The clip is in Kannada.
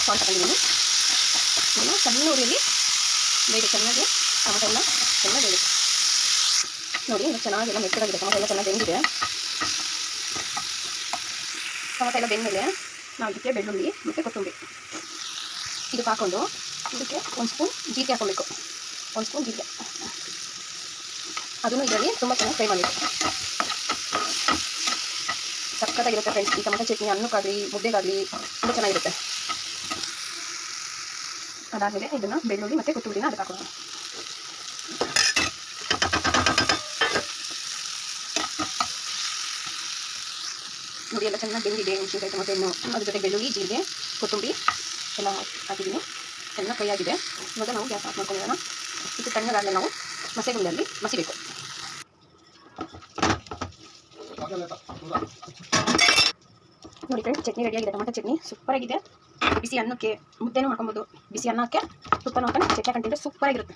ಸಾಲ್ಟ್ ಹಾಕೊಂಡಿದ್ದೀನಿ. ಇದನ್ನು ಸಣ್ಣ ಉರಿಯಲ್ಲಿ ಬೇಯಿಸಿ ಚೆನ್ನಾಗಿ ಟೊಮೆಟೊ ಎಲ್ಲ ಚೆನ್ನಾಗಿ ಬೇಯಿಸಿ ನೋಡಿ. ಇದು ಚೆನ್ನಾಗೆಲ್ಲ ಮೆತ್ತಗಾಗಿದೆ, ಟೊಮೆಟೊ ಎಲ್ಲ ಚೆನ್ನಾಗಿ ಬೆಂದಿದೆ. ಟೊಮೆಟೊ ಎಲ್ಲ ಬೆಂದಮೇಲೆ ನಾವು ಇದಕ್ಕೆ ಬೆಳ್ಳುಳ್ಳಿ ಮತ್ತು ಕೊತ್ತಂಬರಿ ಇದಕ್ಕೆ ಹಾಕ್ಕೊಂಡು ಇದಕ್ಕೆ ಒಂದು ಸ್ಪೂನ್ ಜೀರಿಗೆ ಹಾಕ್ಕೊಬೇಕು. ಒಂದು ಸ್ಪೂನ್ ಜೀರಿಗೆ ಅದನ್ನು ಇದರಲ್ಲಿ ತುಂಬ ಚೆನ್ನಾಗಿ ಫ್ರೈ ಮಾಡಬೇಕು. ಸಕ್ಕತ್ತಾಗಿರುತ್ತೆ ಫ್ರೆಂಡ್ಸ್. ಈ ಟೊಮೆಟೊ ಚಟ್ನಿ ಅನ್ನಕ್ಕಾಗಲಿ ಮುದ್ದೆಗಾಗಲಿ ತುಂಬ ಚೆನ್ನಾಗಿರುತ್ತೆ. ಅದಾದಮೇಲೆ ಇದನ್ನು ಬೆಳ್ಳುಳ್ಳಿ ಮತ್ತು ಕೊತ್ತಂಬರಿನ ಅದಕ್ಕೆ ಹಾಕೋಣ. ನೋಡಿ ಎಲ್ಲ ಚೆನ್ನಾಗಿ ಬೆಂದಿದೆ. ಮೆಣಸಿನಕಾಯಿ ಟೊಮೆಟೊ ಹಣ್ಣು ಅದ್ರ ಜೊತೆ ಬೆಳ್ಳುಳ್ಳಿ ಜೀರಿಗೆ ಕೊತ್ತಂಬರಿ ಎಲ್ಲ ಹಾಕಿದ್ದೀನಿ. ಚೆನ್ನಾಗಿ ಫ್ರೈ ಆಗಿದೆ. ಇವಾಗ ನಾವು ಗ್ಯಾಸ್ ಆಫ್ ಮಾಡ್ಕೊಂಡಿರೋಣ. ಇದು ತಣ್ಣಗಾಗಲೇ ನಾವು ಮಸೆಗುಂಡಲ್ಲಿ ಮಸಿಬೇಕು. ನೋಡಿ ಫ್ರೆಂಡ್ಸ್, ಚಟ್ನಿ ರೆಡಿಯಾಗಿದೆ. ಟೊಮೆಟೊ ಚಟ್ನಿ ಸೂಪರಾಗಿದೆ. ಬಿಸಿ ಅನ್ನಕ್ಕೆ ಮುದ್ದೆನೂ ಮಾಡ್ಕೊಬೋದು. ಬಿಸಿ ಅನ್ನಕ್ಕೆ ತುಪ್ಪನ ಹಾಕೊಂಡು ಚಟ್ನಿ ಹಾಕೊಂಡಿದ್ರೆ ಸೂಪರಾಗಿರುತ್ತೆ.